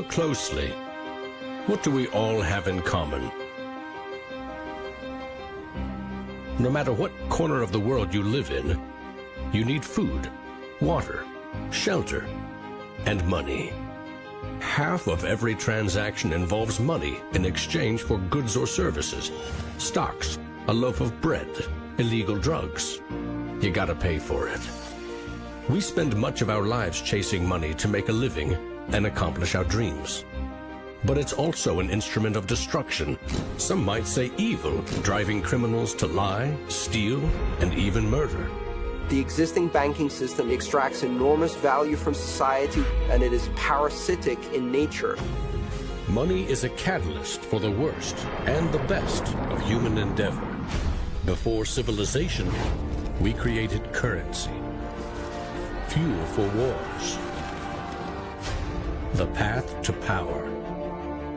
Look closely. What do we all have in common? No matter what corner of the world you live in, you need food, water, shelter, and money. Half of every transaction involves money in exchange for goods or services, stocks, a loaf of bread, illegal drugs. You gotta pay for it. We spend much of our lives chasing money to make a living and accomplish our dreams. But it's also an instrument of destruction. Some might say evil, driving criminals to lie, steal, and even murder. The existing banking system extracts enormous value from society, and it is parasitic in nature. Money is a catalyst for the worst and the best of human endeavor. Before civilization, we created currency, fuel for wars, the path to power,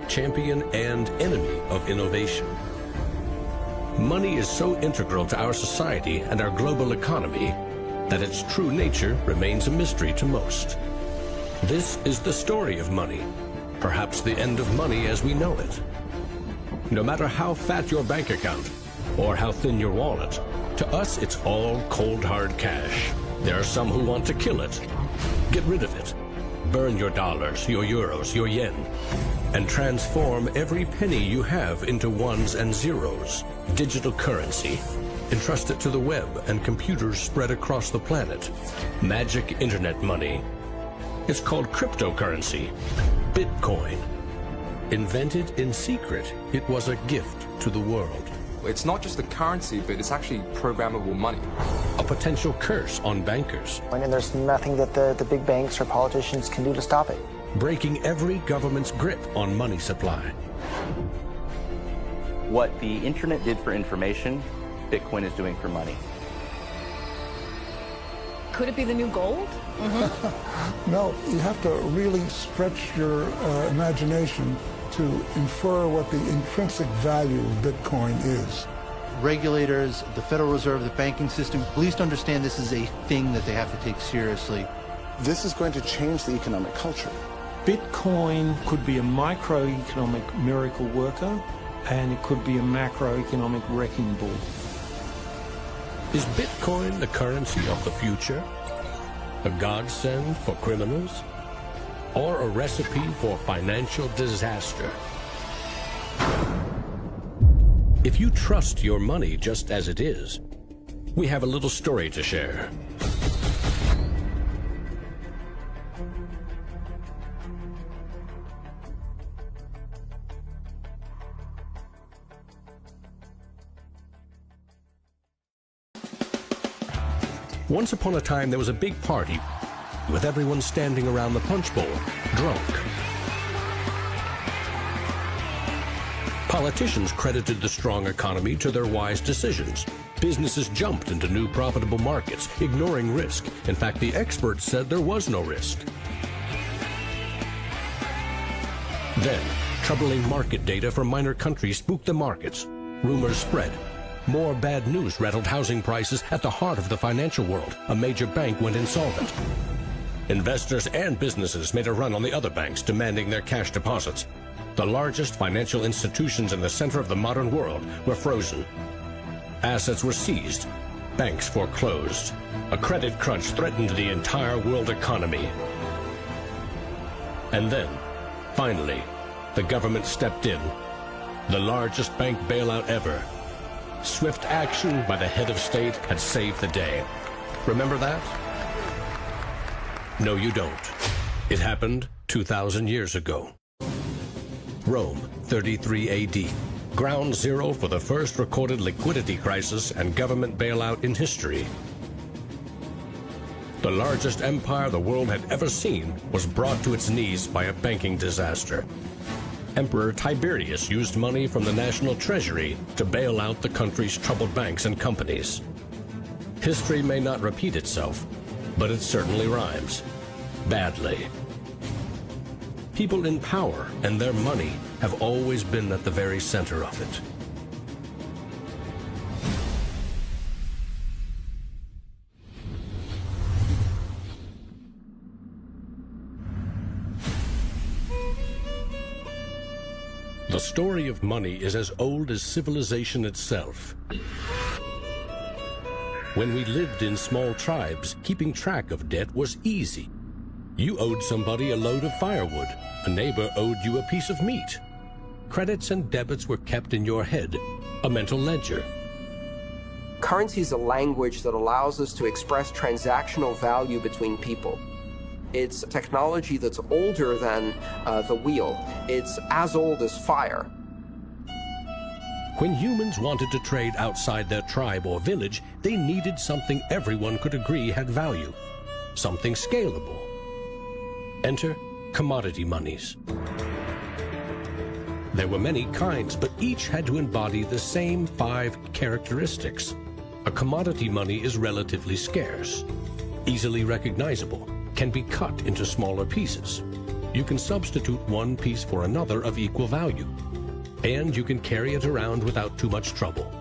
champion and enemy of innovation. Money is so integral to our society and our global economy that its true nature remains a mystery to most. This is the story of money, perhaps the end of money as we know it. No matter how fat your bank account or how thin your wallet, to us it's all cold hard cash. There are some who want to kill it. Get rid of it. Burn your dollars, your euros, your yen, and transform every penny you have into ones and zeros, digital currency. Entrust it to the web and computers spread across the planet. Magic internet money. It's called cryptocurrency, Bitcoin. Invented in secret, it was a gift to the world. It's not just a currency, but it's actually programmable money. A potential curse on bankers. And there's nothing that the big banks or politicians can do to stop it. Breaking every government's grip on money supply. What the internet did for information, Bitcoin is doing for money. Could it be the new gold? No, you have to really stretch your imagination to infer what the intrinsic value of Bitcoin is. Regulators, the Federal Reserve, the banking system, at least understand this is a thing that they have to take seriously. This is going to change the economic culture. Bitcoin could be a microeconomic miracle worker, and it could be a macroeconomic wrecking ball. Is Bitcoin the currency of the future? A godsend for criminals? Or a recipe for financial disaster? If you trust your money just as it is, we have a little story to share. Once upon a time, there was a big party with everyone standing around the punch bowl, drunk. Politicians credited the strong economy to their wise decisions. Businesses jumped into new profitable markets, ignoring risk. In fact, the experts said there was no risk. Then, troubling market data from minor countries spooked the markets. Rumors spread. More bad news rattled housing prices at the heart of the financial world. A major bank went insolvent. Investors and businesses made a run on the other banks, demanding their cash deposits. The largest financial institutions in the center of the modern world were frozen. Assets were seized. Banks foreclosed. A credit crunch threatened the entire world economy. And then, finally, the government stepped in. The largest bank bailout ever. Swift action by the head of state had saved the day. Remember that? No, you don't. It happened 2,000 years ago. Rome, 33 AD. Ground zero for the first recorded liquidity crisis and government bailout in history. The largest empire the world had ever seen was brought to its knees by a banking disaster. Emperor Tiberius used money from the national treasury to bail out the country's troubled banks and companies. History may not repeat itself, but it certainly rhymes. Badly. People in power and their money have always been at the very center of it. The story of money is as old as civilization itself. When we lived in small tribes, keeping track of debt was easy. You owed somebody a load of firewood. A neighbor owed you a piece of meat. Credits and debits were kept in your head, a mental ledger. Currency is a language that allows us to express transactional value between people. It's technology that's older than the wheel. It's as old as fire. When humans wanted to trade outside their tribe or village, they needed something everyone could agree had value, something scalable. Enter commodity monies. There were many kinds, but each had to embody the same 5 characteristics. A commodity money is relatively scarce, easily recognizable, can be cut into smaller pieces. You can substitute one piece for another of equal value, and you can carry it around without too much trouble.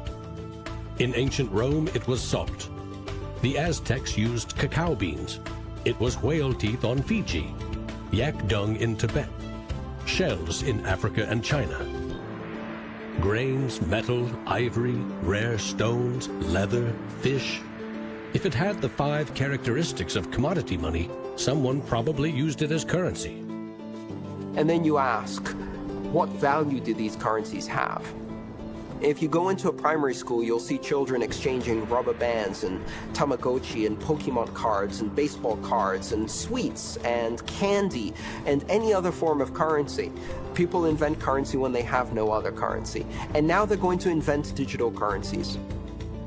In ancient Rome, it was salt. The Aztecs used cacao beans. It was whale teeth on Fiji, yak dung in Tibet, shells in Africa and China. Grains, metal, ivory, rare stones, leather, fish. If it had the 5 characteristics of commodity money, someone probably used it as currency. And then you ask, what value do these currencies have? If you go into a primary school, you'll see children exchanging rubber bands and Tamagotchi and Pokemon cards and baseball cards and sweets and candy and any other form of currency. People invent currency when they have no other currency. And now they're going to invent digital currencies.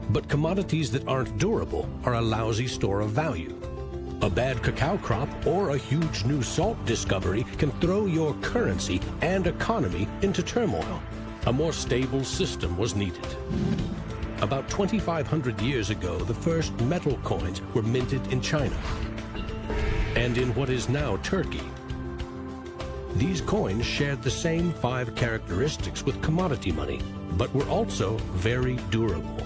But commodities that aren't durable are a lousy store of value. A bad cacao crop or a huge new salt discovery can throw your currency and economy into turmoil. A more stable system was needed. About 2,500 years ago, the first metal coins were minted in China and in what is now Turkey. These coins shared the same 5 characteristics with commodity money, but were also very durable.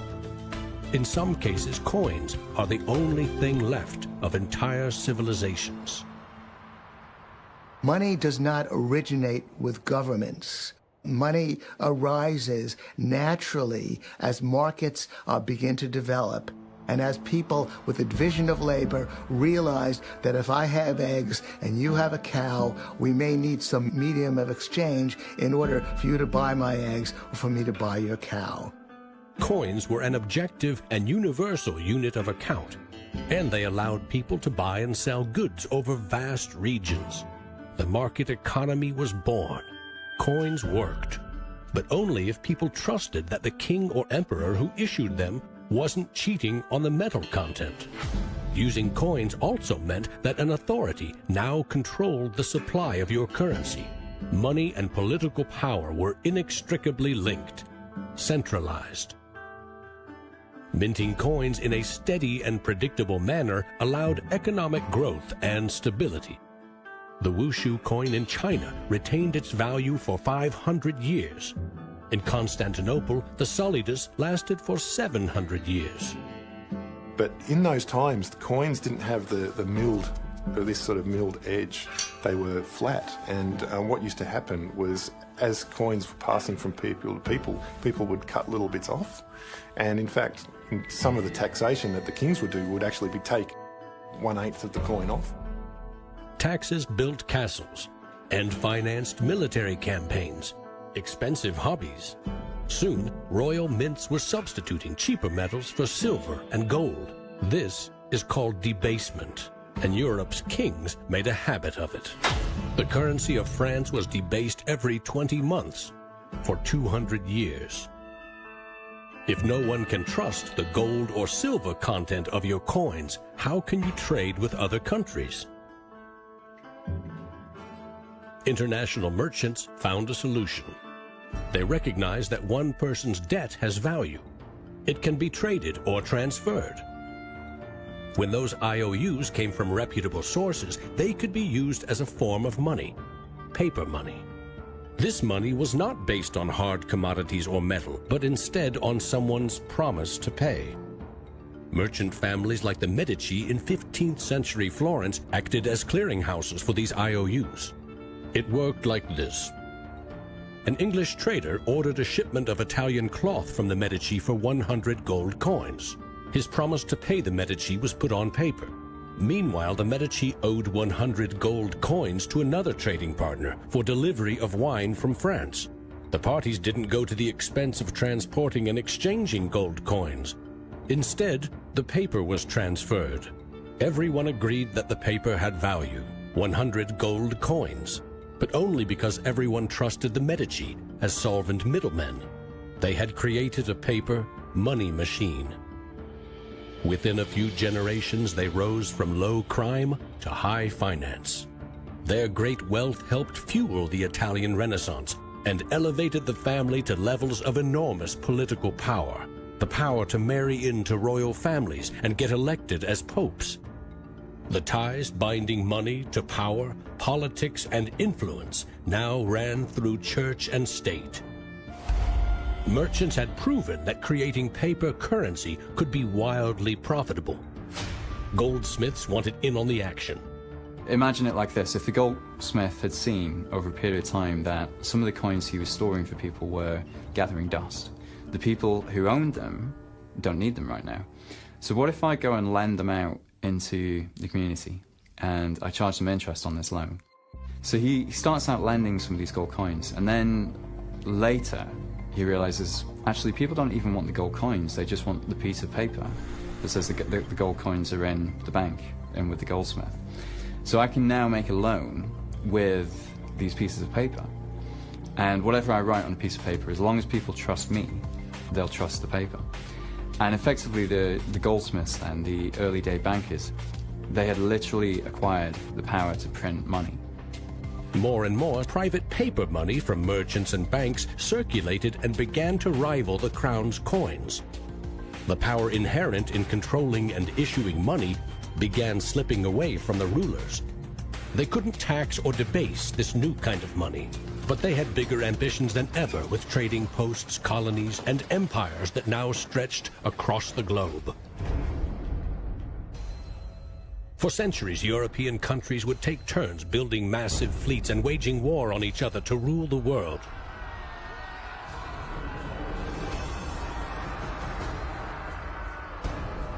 In some cases, coins are the only thing left of entire civilizations. Money does not originate with governments. Money arises naturally as markets begin to develop and as people with a division of labor realize that if I have eggs and you have a cow, we may need some medium of exchange in order for you to buy my eggs or for me to buy your cow. Coins were an objective and universal unit of account, and they allowed people to buy and sell goods over vast regions. The market economy was born. Coins worked, but only if people trusted that the king or emperor who issued them wasn't cheating on the metal content. Using coins also meant that an authority now controlled the supply of your currency. Money and political power were inextricably linked, centralized. Minting coins in a steady and predictable manner allowed economic growth and stability. The Wushu coin in China retained its value for 500 years. In Constantinople, the solidus lasted for 700 years. But in those times, the coins didn't have the milled, or this sort of milled edge. They were flat, and what used to happen was, as coins were passing from people to people, people would cut little bits off. And in fact, in some of the taxation that the kings would do would actually be take 1/8 of the coin off. Taxes built castles and financed military campaigns, expensive hobbies. Soon, royal mints were substituting cheaper metals for silver and gold. This is called debasement, and Europe's kings made a habit of it. The currency of France was debased every 20 months for 200 years. If no one can trust the gold or silver content of your coins, how can you trade with other countries? International merchants found a solution. They recognized that one person's debt has value. It can be traded or transferred. When those IOUs came from reputable sources, they could be used as a form of money, paper money. This money was not based on hard commodities or metal, but instead on someone's promise to pay. Merchant families like the Medici in 15th century Florence acted as clearinghouses for these IOUs. It worked like this. An English trader ordered a shipment of Italian cloth from the Medici for 100 gold coins. His promise to pay the Medici was put on paper. Meanwhile, the Medici owed 100 gold coins to another trading partner for delivery of wine from France. The parties didn't go to the expense of transporting and exchanging gold coins. Instead, the paper was transferred. Everyone agreed that the paper had value, 100 gold coins, but only because everyone trusted the Medici as solvent middlemen. They had created a paper money machine. Within a few generations, they rose from low crime to high finance. Their great wealth helped fuel the Italian Renaissance and elevated the family to levels of enormous political power. The power to marry into royal families and get elected as popes. The ties binding money to power, politics, and influence now ran through church and state. Merchants had proven that creating paper currency could be wildly profitable. Goldsmiths wanted in on the action. Imagine it like this: if the goldsmith had seen over a period of time that some of the coins he was storing for people were gathering dust, the people who owned them don't need them right now. So what if I go and lend them out into the community and I charge them interest on this loan? So he starts out lending some of these gold coins, and then later he realizes actually people don't even want the gold coins, they just want the piece of paper that says the gold coins are in the bank and with the goldsmith. So I can now make a loan with these pieces of paper, and whatever I write on a piece of paper, as long as people trust me, they'll trust the paper. And effectively the goldsmiths and the early day bankers, they had literally acquired the power to print money. More and more private paper money from merchants and banks circulated and began to rival the crown's coins. The power inherent in controlling and issuing money began slipping away from the rulers. They couldn't tax or debase this new kind of money, but they had bigger ambitions than ever with trading posts, colonies, and empires that now stretched across the globe. For centuries, European countries would take turns building massive fleets and waging war on each other to rule the world.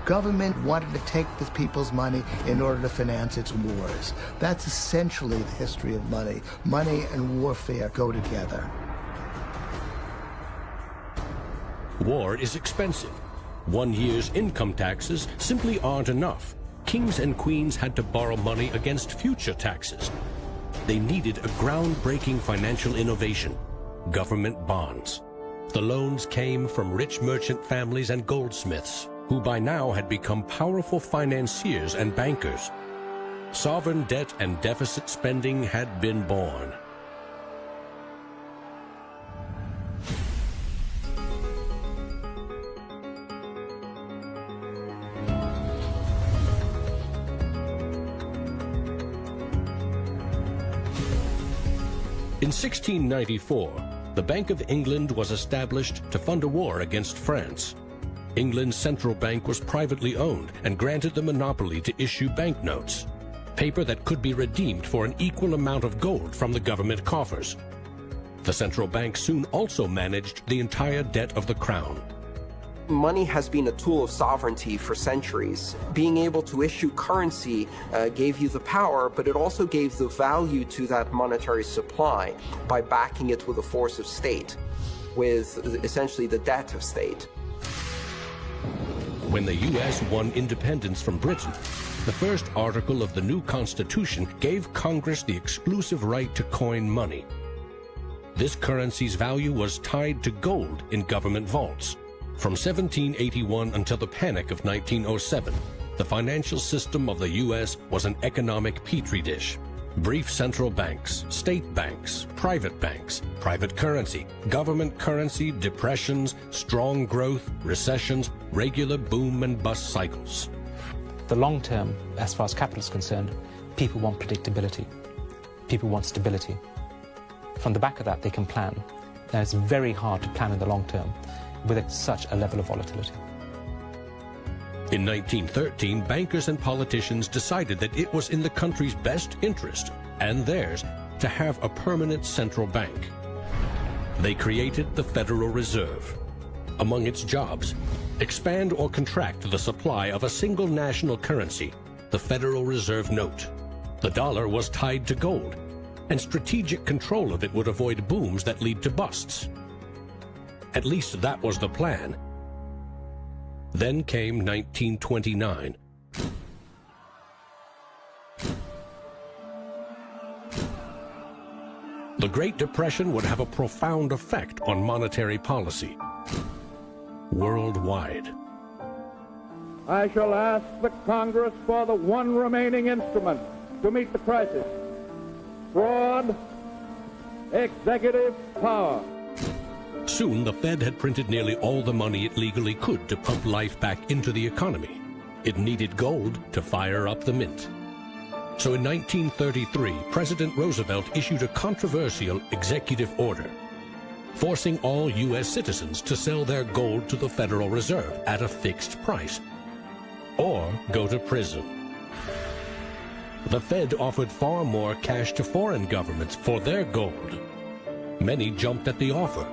Government wanted to take the people's money in order to finance its wars. That's essentially the history of money. Money and warfare go together. War is expensive. 1 year's income taxes simply aren't enough. Kings and queens had to borrow money against future taxes. They needed a groundbreaking financial innovation: government bonds. The loans came from rich merchant families and goldsmiths, who by now had become powerful financiers and bankers. Sovereign debt and deficit spending had been born. In 1694, the Bank of England was established to fund a war against France. England's central bank was privately owned and granted the monopoly to issue banknotes, paper that could be redeemed for an equal amount of gold from the government coffers. The central bank soon also managed the entire debt of the crown. Money has been a tool of sovereignty for centuries. Being able to issue currency gave you the power, but it also gave the value to that monetary supply by backing it with a force of state, with essentially the debt of state. When the U.S. won independence from Britain, the first article of the new Constitution gave Congress the exclusive right to coin money. This currency's value was tied to gold in government vaults. From 1781 until the Panic of 1907, the financial system of the U.S. was an economic petri dish. Brief central banks, state banks, private currency, government currency, depressions, strong growth, recessions, regular boom and bust cycles. The long term, as far as capital is concerned, people want predictability. People want stability. From the back of that, they can plan. Now, it's very hard to plan in the long term with such a level of volatility. In 1913, bankers and politicians decided that it was in the country's best interest, and theirs, to have a permanent central bank. They created the Federal Reserve. Among its jobs, expand or contract the supply of a single national currency, the Federal Reserve note. The dollar was tied to gold, and strategic control of it would avoid booms that lead to busts. At least that was the plan. Then came 1929. The Great Depression would have a profound effect on monetary policy worldwide. I shall ask the Congress for the one remaining instrument to meet the crisis: broad executive power. Soon, the Fed had printed nearly all the money it legally could to pump life back into the economy. It needed gold to fire up the mint. So in 1933, President Roosevelt issued a controversial executive order, forcing all U.S. citizens to sell their gold to the Federal Reserve at a fixed price, or go to prison. The Fed offered far more cash to foreign governments for their gold. Many jumped at the offer.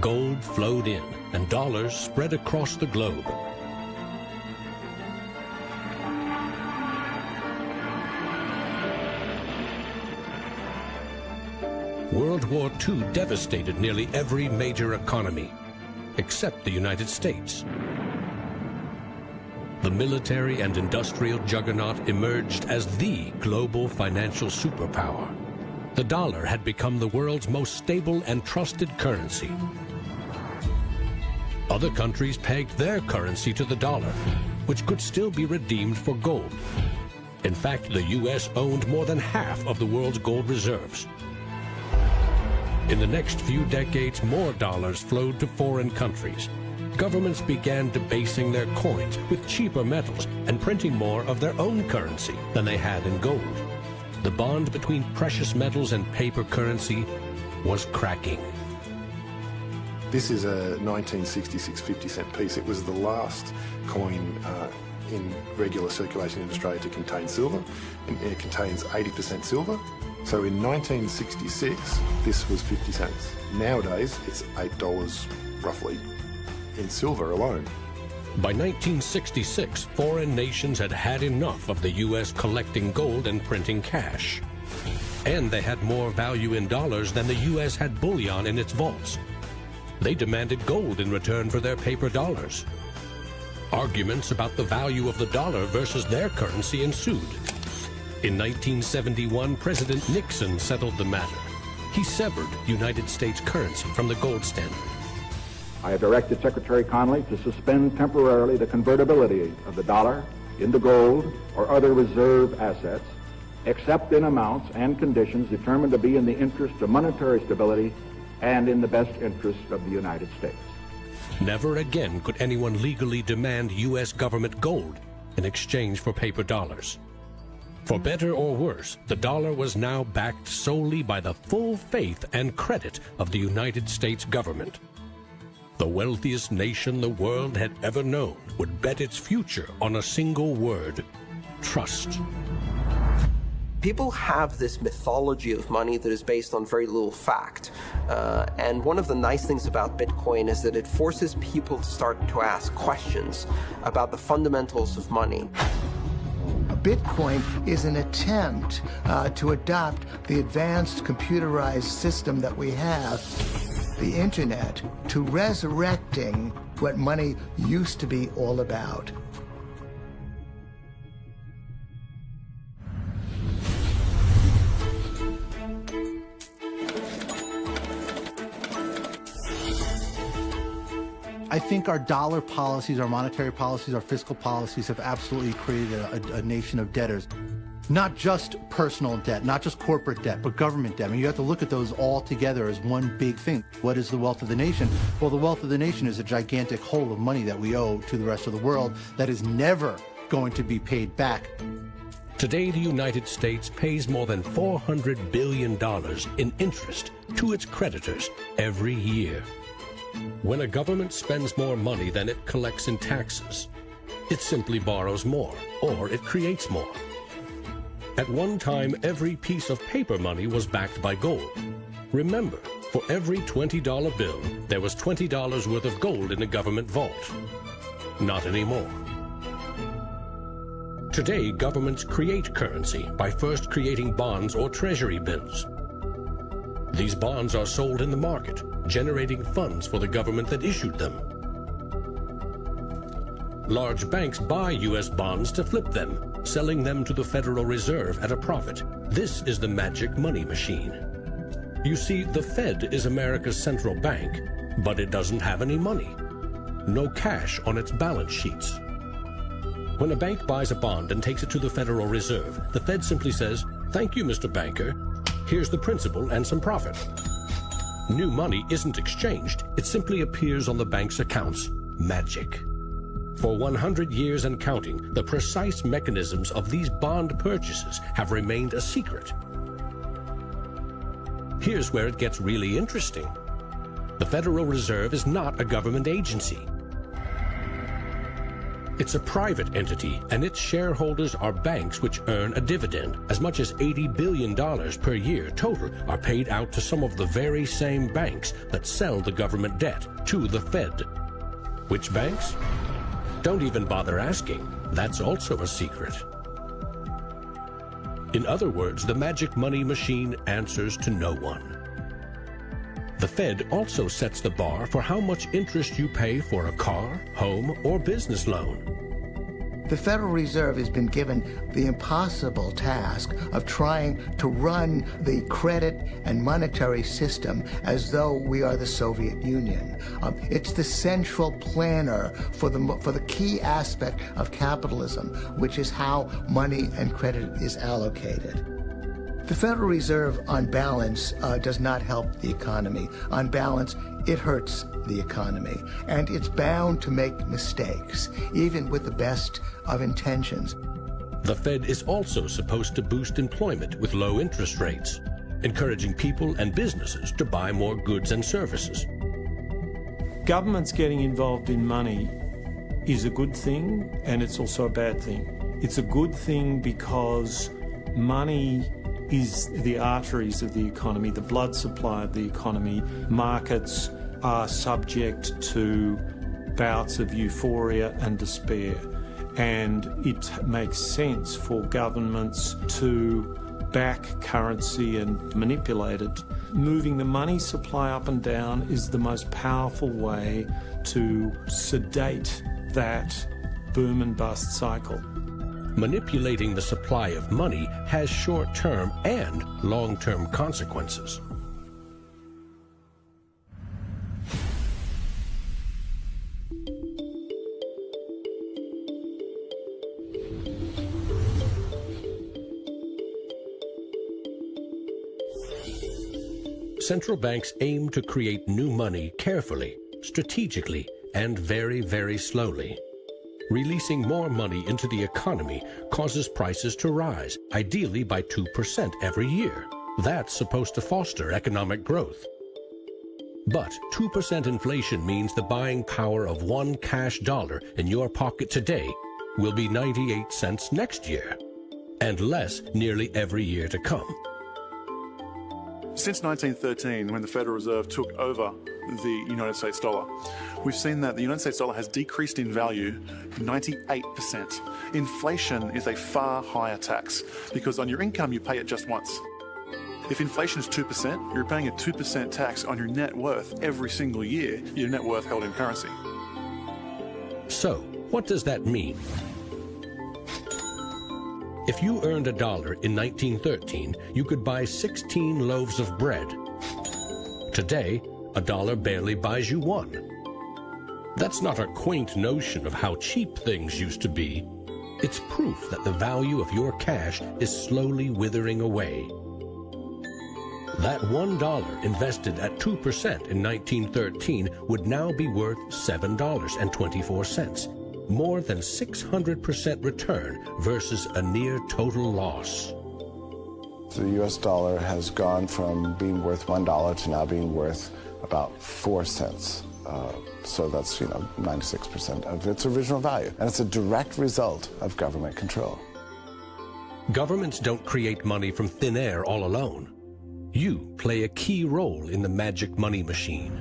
Gold flowed in, and dollars spread across the globe. World War II devastated nearly every major economy, except the United States. The military and industrial juggernaut emerged as the global financial superpower. The dollar had become the world's most stable and trusted currency. Other countries pegged their currency to the dollar, which could still be redeemed for gold. In fact, the U.S. owned more than half of the world's gold reserves. In the next few decades, more dollars flowed to foreign countries. Governments began debasing their coins with cheaper metals and printing more of their own currency than they had in gold. The bond between precious metals and paper currency was cracking. This is a 1966 50-cent piece. It was the last coin in regular circulation in Australia to contain silver, and it contains 80% silver. So in 1966, this was 50 cents. Nowadays, it's $8 roughly in silver alone. By 1966, foreign nations had had enough of the U.S. collecting gold and printing cash. And they had more value in dollars than the U.S. had bullion in its vaults. They demanded gold in return for their paper dollars. Arguments about the value of the dollar versus their currency ensued. In 1971, President Nixon settled the matter. He severed United States currency from the gold standard. I have directed Secretary Connally to suspend temporarily the convertibility of the dollar into gold or other reserve assets, except in amounts and conditions determined to be in the interest of monetary stability and in the best interest of the United States. Never again could anyone legally demand U.S. government gold in exchange for paper dollars. For better or worse, the dollar was now backed solely by the full faith and credit of the United States government. The wealthiest nation the world had ever known would bet its future on a single word: trust. People have this mythology of money that is based on very little fact. And one of the nice things about Bitcoin is that it forces people to start to ask questions about the fundamentals of money. Bitcoin is an attempt to adopt the advanced computerized system that we have, the internet, to resurrecting what money used to be all about. I think our dollar policies, our monetary policies, our fiscal policies have absolutely created a nation of debtors. Not just personal debt, not just corporate debt, but government debt. I mean, you have to look at those all together as one big thing. What is the wealth of the nation? Well, the wealth of the nation is a gigantic hole of money that we owe to the rest of the world that is never going to be paid back. Today, the United States pays more than $400 billion in interest to its creditors every year. When a government spends more money than it collects in taxes, it simply borrows more, or it creates more. At one time, every piece of paper money was backed by gold. Remember, For every $20 bill, there was $20 worth of gold in the government vault. Not anymore. Today, governments create currency by first creating bonds or treasury bills. These bonds are sold in the market, generating funds for the government that issued them. Large banks buy U.S. bonds to flip them, selling them to the Federal Reserve at a profit. This is the magic money machine. You see, the Fed is America's central bank, but it doesn't have any money. No cash on its balance sheets. When a bank buys a bond and takes it to the Federal Reserve, the Fed simply says, "Thank you, Mr. Banker. Here's the principal and some profit." New money isn't exchanged. It simply appears on the bank's accounts. Magic. For 100 years and counting, the precise mechanisms of these bond purchases have remained a secret. Here's where it gets really interesting. The Federal Reserve is not a government agency. It's a private entity, and its shareholders are banks which earn a dividend. As much as $80 billion per year total are paid out to some of the very same banks that sell the government debt to the Fed. Which banks? Don't even bother asking. That's also a secret. In other words, the magic money machine answers to no one. The Fed also sets the bar for how much interest you pay for a car, home, or business loan. The Federal Reserve has been given the impossible task of trying to run the credit and monetary system as though we are the Soviet Union. It's the central planner for the key aspect of capitalism, which is how money and credit is allocated. The Federal Reserve, on balance, does not help the economy. On balance, it hurts the economy. And it's bound to make mistakes, even with the best of intentions. The Fed is also supposed to boost employment with low interest rates, encouraging people and businesses to buy more goods and services. Governments getting involved in money is a good thing, and it's also a bad thing. It's a good thing because money is the arteries of the economy, the blood supply of the economy. Markets are subject to bouts of euphoria and despair, and it makes sense for governments to back currency and manipulate it. Moving the money supply up and down is the most powerful way to sedate that boom and bust cycle. Manipulating the supply of money has short-term and long-term consequences. Central banks aim to create new money carefully, strategically, and very, very slowly. Releasing more money into the economy causes prices to rise, ideally by 2% every year. That's supposed to foster economic growth. But 2% inflation means the buying power of one cash dollar in your pocket today will be 98 cents next year, and less nearly every year to come. Since 1913, when the Federal Reserve took over the United States dollar, we've seen that the United States dollar has decreased in value 98%. Inflation is a far higher tax because on your income you pay it just once. If inflation is 2%, you're paying a 2% tax on your net worth every single year, your net worth held in currency. So, what does that mean? If you earned $1 in 1913, you could buy 16 loaves of bread. Today, $1 barely buys you one. That's not a quaint notion of how cheap things used to be. It's proof that the value of your cash is slowly withering away. That $1 invested at 2% in 1913 would now be worth $7.24. More than 600% return versus a near total loss. The U.S. dollar has gone from being worth $1 to now being worth about 4 cents. So that's, 96% of its original value. And it's a direct result of government control. Governments don't create money from thin air all alone. You play a key role in the magic money machine.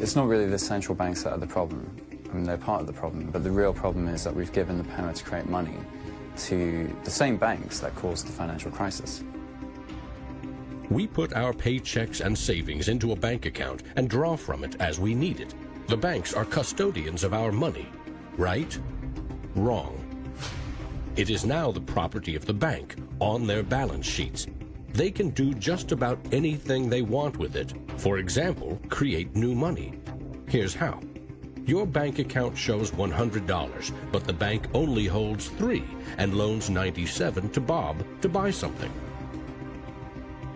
It's not really the central banks that are the problem. I mean, they're part of the problem, but the real problem is that we've given the power to create money to the same banks that caused the financial crisis. We put our paychecks and savings into a bank account and draw from it as we need it. The banks are custodians of our money. Right? Wrong. It is now the property of the bank on their balance sheets. They can do just about anything they want with it. For example, create new money. Here's how. Your bank account shows $100, but the bank only holds $3 and loans $97 to Bob to buy something.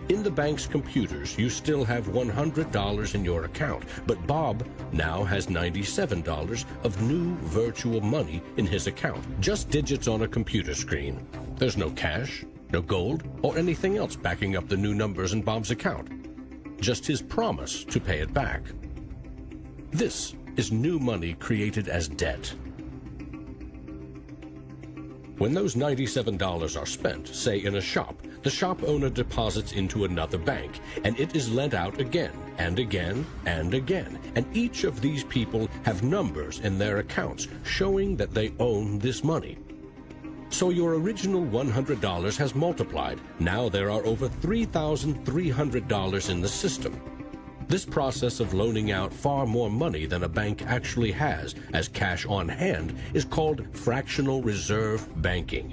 In the bank's computers, you still have $100 in your account, but Bob now has $97 of new virtual money in his account, just digits on a computer screen. There's no cash, no gold, or anything else backing up the new numbers in Bob's account. Just his promise to pay it back. This is new money created as debt. When those $97 are spent, say in a shop, the shop owner deposits into another bank, and it is lent out again, and again, and again. And each of these people have numbers in their accounts showing that they own this money. So your original $100 has multiplied. Now there are over $3,300 in the system. This process of loaning out far more money than a bank actually has as cash on hand is called fractional reserve banking.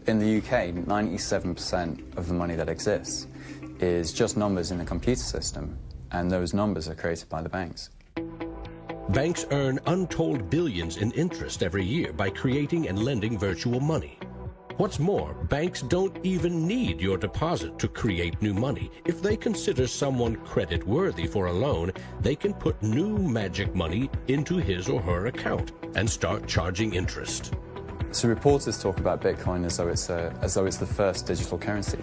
In the UK, 97% of the money that exists is just numbers in a computer system, and those numbers are created by the banks. Banks earn untold billions in interest every year by creating and lending virtual money. What's more, banks don't even need your deposit to create new money. If they consider someone credit-worthy for a loan, they can put new magic money into his or her account and start charging interest. So reporters talk about Bitcoin as though it's the first digital currency.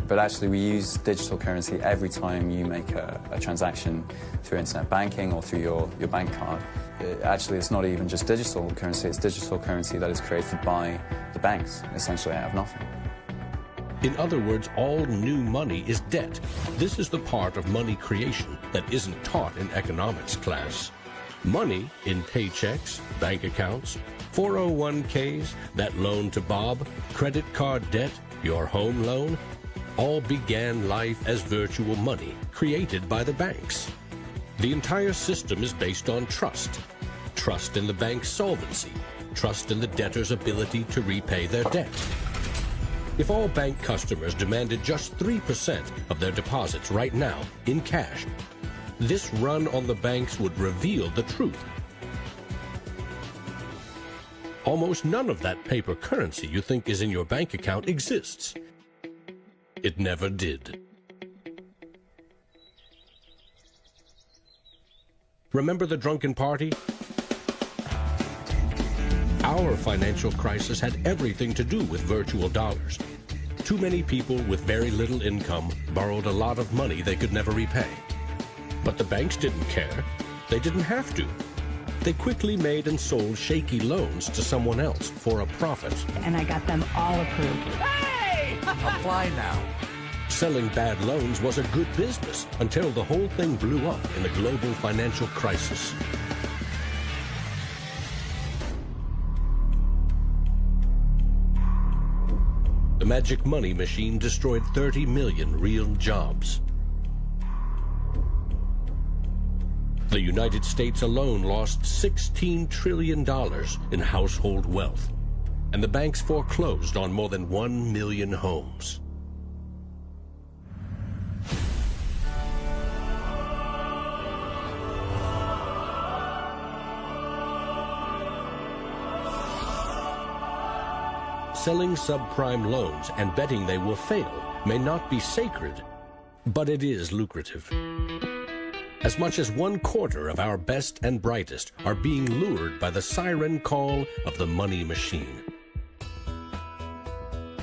But actually we use digital currency every time you make a transaction through internet banking or through your bank card. Actually, it's not even just digital currency, it's digital currency that is created by the banks, essentially out of nothing. In other words, all new money is debt. This is the part of money creation that isn't taught in economics class. Money in paychecks, bank accounts, 401ks, that loan to Bob, credit card debt, your home loan, all began life as virtual money created by the banks. The entire system is based on trust. Trust in the bank's solvency. Trust in the debtor's ability to repay their debt. If all bank customers demanded just 3% of their deposits right now in cash, this run on the banks would reveal the truth. Almost none of that paper currency you think is in your bank account exists. It never did. Remember the drunken party? Our financial crisis had everything to do with virtual dollars. Too many people with very little income borrowed a lot of money they could never repay. But the banks didn't care. They didn't have to. They quickly made and sold shaky loans to someone else for a profit. And I got them all approved. Hey! Apply now. Selling bad loans was a good business until the whole thing blew up in the global financial crisis. The magic money machine destroyed 30 million real jobs. The United States alone lost $16 trillion in household wealth, and the banks foreclosed on more than 1 million homes. Selling subprime loans and betting they will fail may not be sacred, but it is lucrative. As much as 1/4 of our best and brightest are being lured by the siren call of the money machine.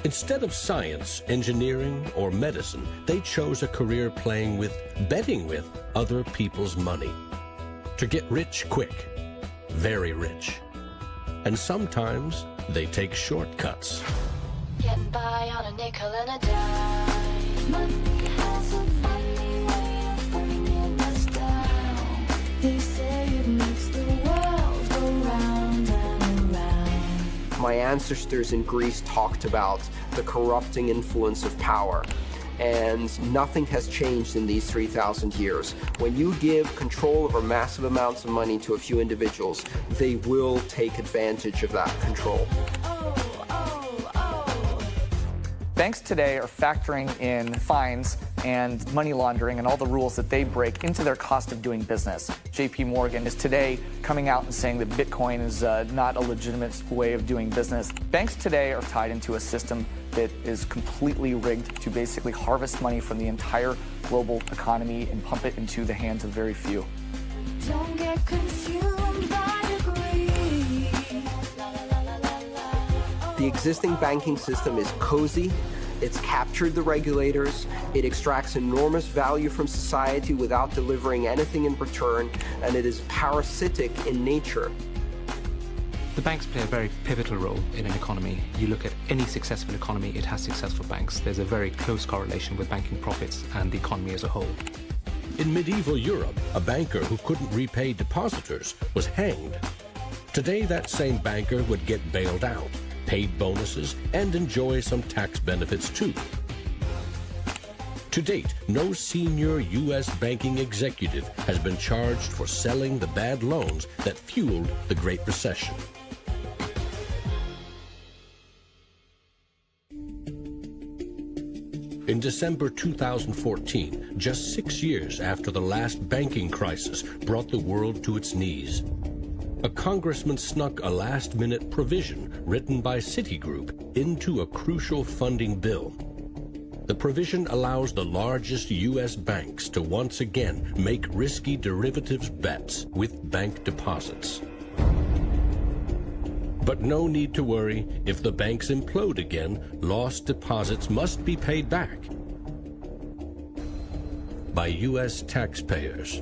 Instead of science, engineering, or medicine, they chose a career betting with other people's money. To get rich quick, very rich. And sometimes they take shortcuts. Getting by on a nickel and a dime. Money has a funny way of bringing us down. They say it makes the world go round and around. My ancestors in Greece talked about the corrupting influence of power. And nothing has changed in these 3,000 years. When you give control over massive amounts of money to a few individuals, they will take advantage of that control. Banks today are factoring in fines and money laundering and all the rules that they break into their cost of doing business. JP Morgan is today coming out and saying that Bitcoin is not a legitimate way of doing business. Banks today are tied into a system that is completely rigged to basically harvest money from the entire global economy and pump it into the hands of very few. Don't get consumed by greed. The existing banking system is cozy, it's captured the regulators, it extracts enormous value from society without delivering anything in return, and it is parasitic in nature. The banks play a very pivotal role in an economy. You look at any successful economy, it has successful banks. There's a very close correlation with banking profits and the economy as a whole. In medieval Europe, a banker who couldn't repay depositors was hanged. Today, that same banker would get bailed out, paid bonuses, and enjoy some tax benefits too. To date, no senior U.S. banking executive has been charged for selling the bad loans that fueled the Great Recession. In December 2014, just 6 years after the last banking crisis brought the world to its knees, a congressman snuck a last-minute provision written by Citigroup into a crucial funding bill. The provision allows the largest U.S. banks to once again make risky derivatives bets with bank deposits. But no need to worry. If the banks implode again, lost deposits must be paid back by U.S. taxpayers.